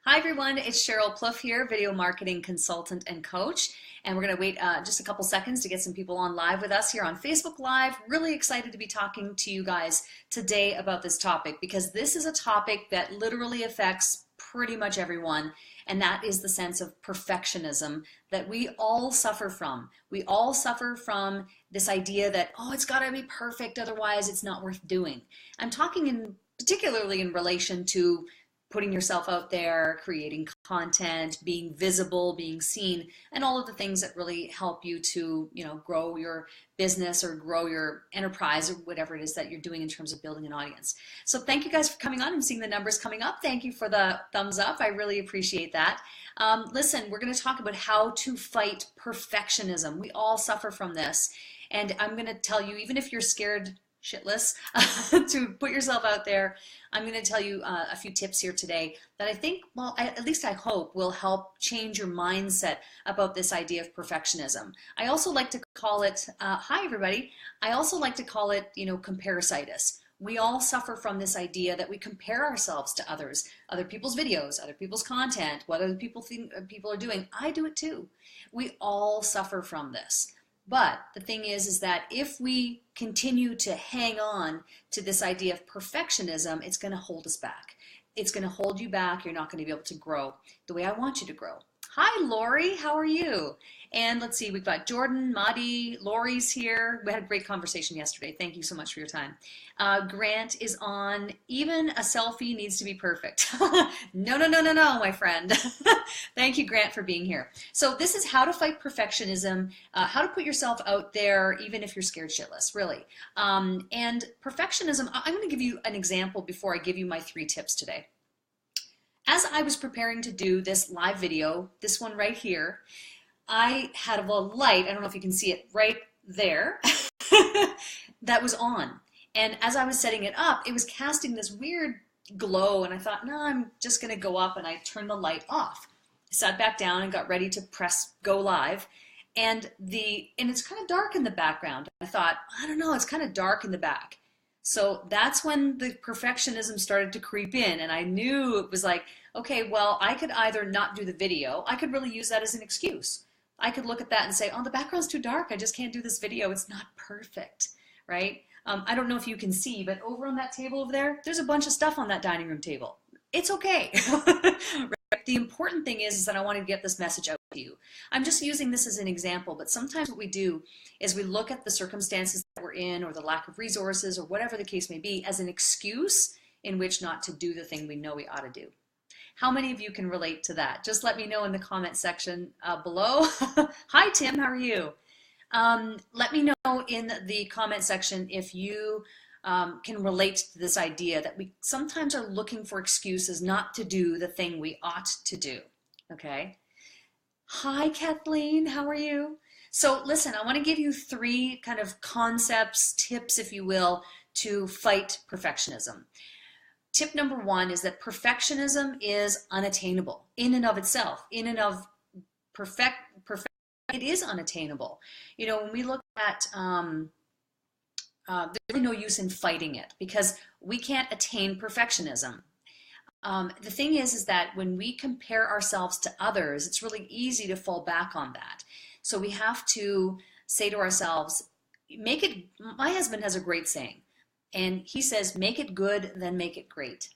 Hi everyone, it's Sheryl Plouffe here, video marketing consultant and coach. And we're going to wait just a couple seconds to get some people on live with us here on Facebook Live. Really excited to be talking to you guys today about this topic because this is a topic that literally affects pretty much everyone. And that is the sense of perfectionism that we all suffer from. We all suffer from this idea that, oh, it's got to be perfect, otherwise it's not worth doing. I'm talking particularly in relation to putting yourself out there, creating content, being visible, being seen, and all of the things that really help you to, grow your business or grow your enterprise or whatever it is that you're doing in terms of building an audience. So thank you guys for coming on and seeing the numbers coming up. Thank you for the thumbs up. I really appreciate that. Listen, we're going to talk about how to fight perfectionism. We all suffer from this. And I'm going to tell you, even if you're scared shitless to put yourself out there, I'm going to tell you a few tips here today that I think, well, at least I hope will help change your mindset about this idea of perfectionism. I also like to call it, hi everybody, I also like to call it, comparasitis. We all suffer from this idea that we compare ourselves to others, other people's videos, other people's content, what other people think people are doing. I do it too. We all suffer from this. But the thing is that if we continue to hang on to this idea of perfectionism, it's going to hold us back. It's going to hold you back. You're not going to be able to grow the way I want you to grow. Hi, Lori. How are you? And let's see, we've got Jordan, Madi, Lori's here. We had a great conversation yesterday. Thank you so much for your time. Grant is on. Even a selfie needs to be perfect. No, my friend. Thank you, Grant, for being here. So this is how to fight perfectionism, how to put yourself out there, even if you're scared shitless, really. And perfectionism, I'm going to give you an example before I give you my 3 tips today. As I was preparing to do this live video, this one right here, I had a light, I don't know if you can see it right there, that was on. And as I was setting it up, it was casting this weird glow, and I thought, no, I'm just going to go up, and I turned the light off. I sat back down and got ready to press go live, and it's kind of dark in the background. I thought, I don't know, it's kind of dark in the back. So that's when the perfectionism started to creep in, and I knew it was like, okay, well, I could either not do the video. I could really use that as an excuse. I could look at that and say, oh, the background's too dark. I just can't do this video. It's not perfect, right? I don't know if you can see, but over on that table over there, there's a bunch of stuff on that dining room table. It's okay. Right? The important thing is that I want to get this message out to you. I'm just using this as an example, but sometimes what we do is we look at the circumstances that we're in or the lack of resources or whatever the case may be as an excuse in which not to do the thing we know we ought to do. How many of you can relate to that? Just let me know in the comment section below. Hi, Tim. How are you? Let me know in the comment section if you can relate to this idea that we sometimes are looking for excuses not to do the thing we ought to do. Okay? Hi, Kathleen. How are you? So listen, I want to give you 3 kind of concepts, tips, if you will, to fight perfectionism. Tip number 1 is that perfectionism is unattainable in and of itself. In and of perfect, it is unattainable. When we look at, there's really no use in fighting it because we can't attain perfectionism. The thing is that when we compare ourselves to others, it's really easy to fall back on that. So we have to say to ourselves, my husband has a great saying. And he says, make it good, then make it great.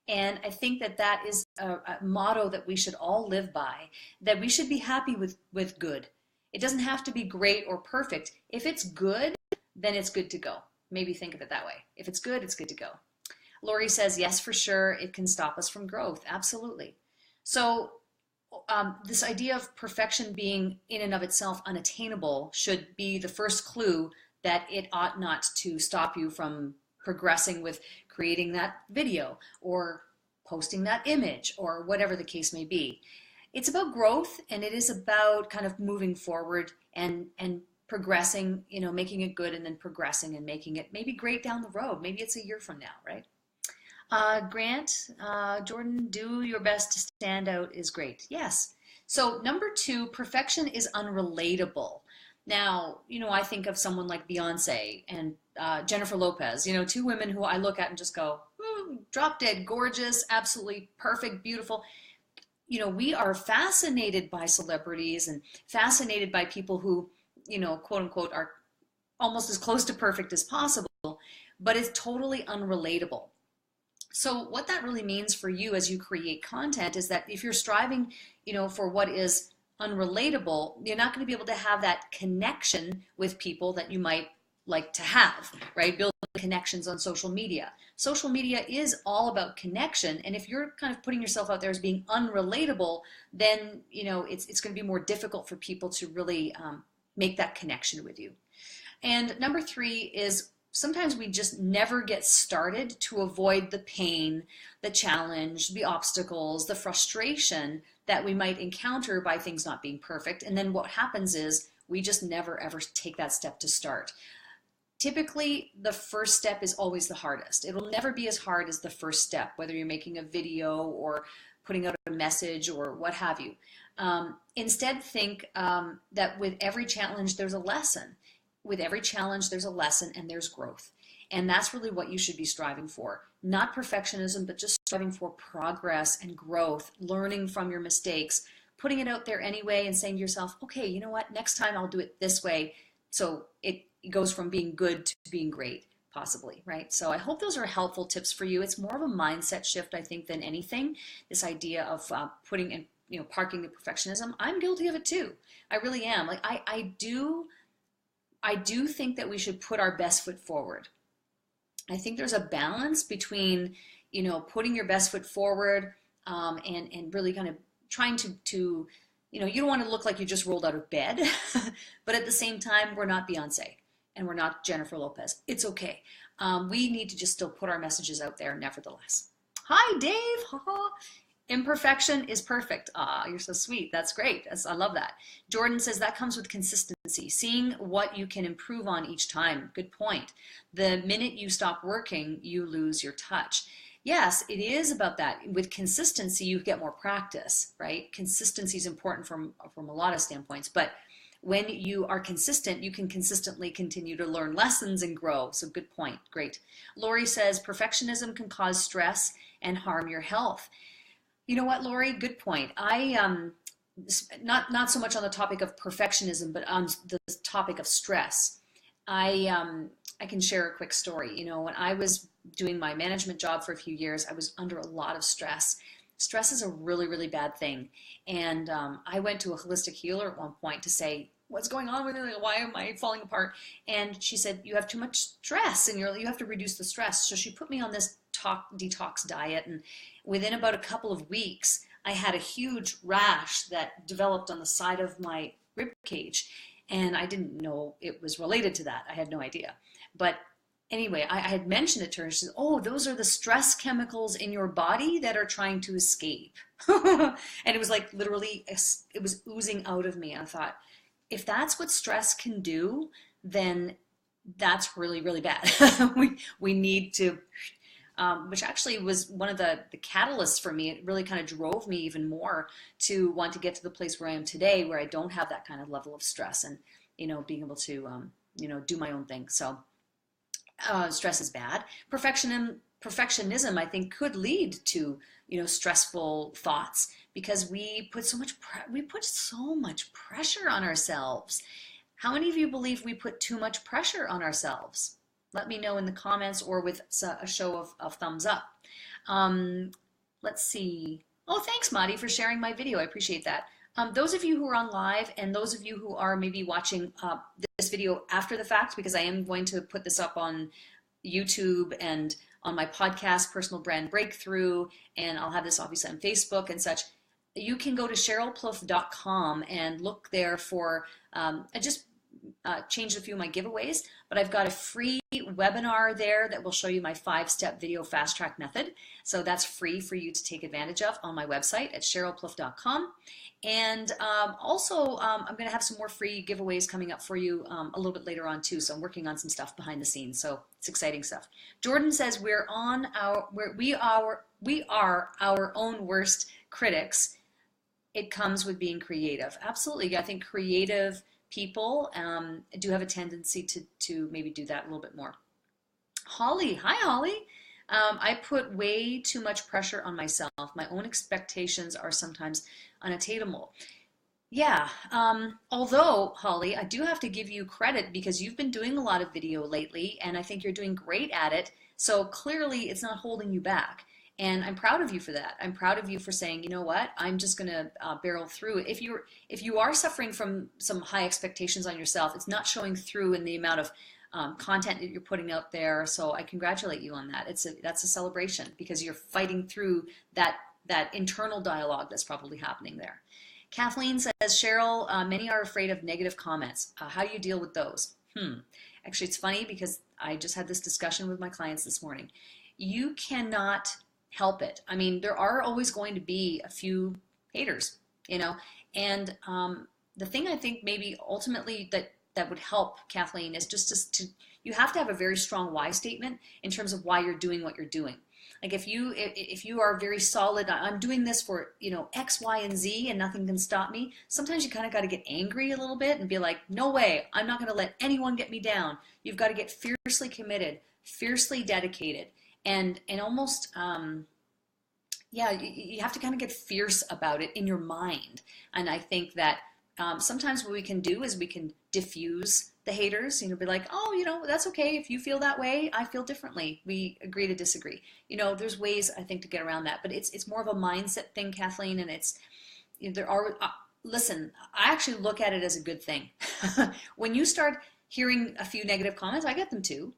And I think that is a motto that we should all live by, that we should be happy with good. It doesn't have to be great or perfect. If it's good, then it's good to go. Maybe think of it that way. If it's good, it's good to go. Lori says, yes, for sure, it can stop us from growth. Absolutely. So this idea of perfection being in and of itself unattainable should be the first clue that it ought not to stop you from progressing with creating that video or posting that image or whatever the case may be. It's about growth, and it is about kind of moving forward and progressing, making it good and then progressing and making it maybe great down the road. Maybe it's a year from now, right? Grant, Jordan, do your best to stand out is great. Yes. So number 2, perfection is unrelatable. Now, I think of someone like Beyonce and Jennifer Lopez, 2 women who I look at and just go, drop dead gorgeous, absolutely perfect, beautiful. we are fascinated by celebrities and fascinated by people who, quote unquote, are almost as close to perfect as possible, but it's totally unrelatable. So what that really means for you as you create content is that if you're striving, for what is unrelatable, you're not going to be able to have that connection with people that you might like to have, right? Building connections on social media. Social media is all about connection, and if you're kind of putting yourself out there as being unrelatable, then it's going to be more difficult for people to really make that connection with you. And number 3 is sometimes we just never get started to avoid the pain, the challenge, the obstacles, the frustration that we might encounter by things not being perfect. And then what happens is we just never ever take that step to start. Typically, the first step is always the hardest. It'll never be as hard as the first step, whether you're making a video or putting out a message or what have you. Instead, think that with every challenge, there's a lesson. With every challenge, there's a lesson and there's growth. And that's really what you should be striving for. Not perfectionism, but just striving for progress and growth, learning from your mistakes, putting it out there anyway and saying to yourself, okay, you know what, next time I'll do it this way. So it goes from being good to being great, possibly, right? So I hope those are helpful tips for you. It's more of a mindset shift, I think, than anything. This idea of putting in, parking the perfectionism. I'm guilty of it too. I really am. Like I do think that we should put our best foot forward. I think there's a balance between, putting your best foot forward and really kind of trying to you don't want to look like you just rolled out of bed, but at the same time, we're not Beyonce and we're not Jennifer Lopez. It's okay. We need to just still put our messages out there nevertheless. Hi, Dave. Imperfection is perfect. You're so sweet. That's great. I love that. Jordan says that comes with consistency, seeing what you can improve on each time. Good point. The minute you stop working, you lose your touch. Yes, it is about that. With consistency, you get more practice, right? Consistency is important from a lot of standpoints, but when you are consistent, you can consistently continue to learn lessons and grow. So good point. Great. Lori says perfectionism can cause stress and harm your health. You know what, Lori? Good point. I not so much on the topic of perfectionism, but on the topic of stress. I can share a quick story. When I was doing my management job for a few years, I was under a lot of stress. Stress is a really, really bad thing. And I went to a holistic healer at one point to say, what's going on with me? Why am I falling apart? And she said, you have too much stress and you have to reduce the stress. So she put me on this detox diet. And within about a couple of weeks, I had a huge rash that developed on the side of my rib cage. And I didn't know it was related to that. I had no idea. But anyway, I had mentioned it to her. She said, oh, those are the stress chemicals in your body that are trying to escape. And it was like literally, it was oozing out of me. I thought, if that's what stress can do, then that's really, really bad. we need to, which actually was one of the catalysts for me. It really kind of drove me even more to want to get to the place where I am today, where I don't have that kind of level of stress and, being able to, do my own thing. So stress is bad. Perfectionism, I think, could lead to, stressful thoughts because we put so much pressure on ourselves. How many of you believe we put too much pressure on ourselves? Let me know in the comments or with a show of thumbs up. Let's see. Oh, thanks, Madi, for sharing my video. I appreciate that. Those of you who are on live and those of you who are maybe watching this video after the fact, because I am going to put this up on YouTube and on my podcast, Personal Brand Breakthrough, and I'll have this obviously on Facebook and such. You can go to SherylPlouffe.com and look there for, I just changed a few of my giveaways, but I've got a free webinar there that will show you my 5-step video fast track method. So that's free for you to take advantage of on my website at SherylPlouffe.com. And also, I'm going to have some more free giveaways coming up for you a little bit later on too. So I'm working on some stuff behind the scenes. So it's exciting stuff. Jordan says we are our own worst critics. It comes with being creative. Absolutely. I think creative people do have a tendency to maybe do that a little bit more. Holly, hi Holly. I put way too much pressure on myself. My own expectations are sometimes unattainable. Yeah, although, Holly, I do have to give you credit because you've been doing a lot of video lately, and I think you're doing great at it. So clearly, it's not holding you back. And I'm proud of you for that. I'm proud of you for saying, you know what, I'm just going to barrel through. If you are suffering from some high expectations on yourself, it's not showing through in the amount of content that you're putting out there. So I congratulate you on that. That's a celebration because you're fighting through that internal dialogue that's probably happening there. Kathleen says, Cheryl, many are afraid of negative comments. How do you deal with those? Actually, it's funny because I just had this discussion with my clients this morning. You cannot help it. I mean, there are always going to be a few haters, and the thing I think maybe ultimately that would help, Kathleen, is just to you have to have a very strong why statement in terms of why you're doing what you're doing. Like if you are very solid, I'm doing this for X, Y, and Z, and nothing can stop me. Sometimes you kind of got to get angry a little bit and be like, no way, I'm not going to let anyone get me down. You've got to get fiercely committed, fiercely dedicated, and almost yeah, you have to kind of get fierce about it in your mind. And I think that sometimes what we can do is we can diffuse the haters, be like, oh, that's okay. If you feel that way, I feel differently. We agree to disagree. There's ways I think to get around that, but it's more of a mindset thing, Kathleen, and it's, there are, listen, I actually look at it as a good thing. When you start hearing a few negative comments, I get them too.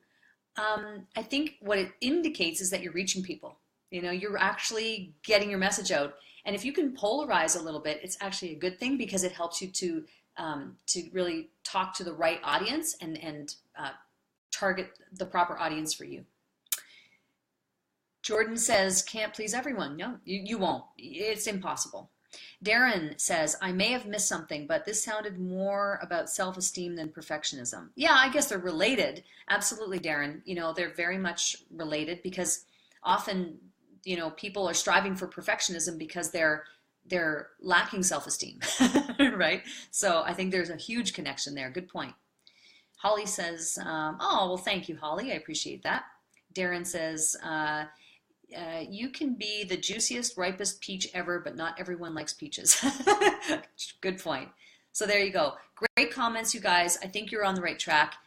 I think what it indicates is that you're reaching people. You're actually getting your message out. And if you can polarize a little bit, it's actually a good thing because it helps you to really talk to the right audience and target the proper audience for you. Jordan says, can't please everyone. No, you won't. It's impossible. Darren says, I may have missed something, but this sounded more about self-esteem than perfectionism. Yeah, I guess they're related. Absolutely, Darren. They're very much related because often, people are striving for perfectionism because they're lacking self-esteem, right? So I think there's a huge connection there. Good point. Holly says, oh, well, thank you, Holly. I appreciate that. Darren says, you can be the juiciest, ripest peach ever, but not everyone likes peaches. Good point. So there you go. Great comments, you guys. I think you're on the right track.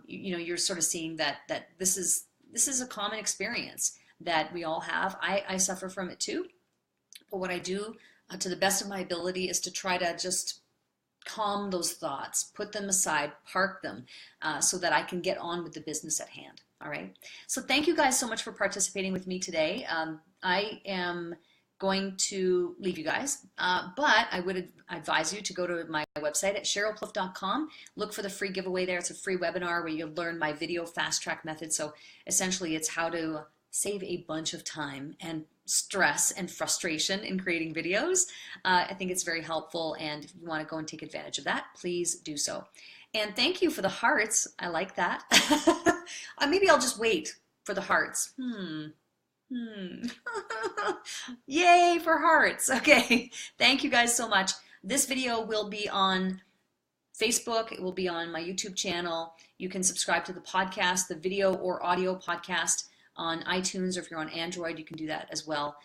You're sort of seeing that this is a common experience that we all have. I suffer from it too. But what I do to the best of my ability is to try to just calm those thoughts, put them aside, park them, so that I can get on with the business at hand. All right. So thank you guys so much for participating with me today. I am going to leave you guys, but I would advise you to go to my website at SherylPlouffe.com. Look for the free giveaway there. It's a free webinar where you'll learn my video fast track method. So essentially it's how to save a bunch of time and stress and frustration in creating videos. I think it's very helpful, and if you want to go and take advantage of that, please do so. And thank you for the hearts. I like that. Maybe I'll just wait for the hearts. Yay for hearts. Okay, thank you guys so much. This video will be on Facebook. It will be on my YouTube channel. You can subscribe to the podcast, the video or audio podcast, on iTunes, or if you're on Android, you can do that as well.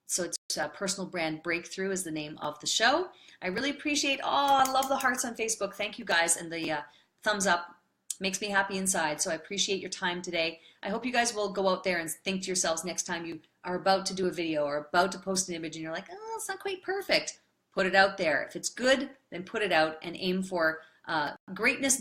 So it's Personal Brand Breakthrough is the name of the show. I really appreciate, I love the hearts on Facebook. Thank you guys, and the thumbs up makes me happy inside. So I appreciate your time today. I hope you guys will go out there and think to yourselves next time you are about to do a video or about to post an image and you're like, oh, it's not quite perfect. Put it out there. If it's good, then put it out and aim for greatness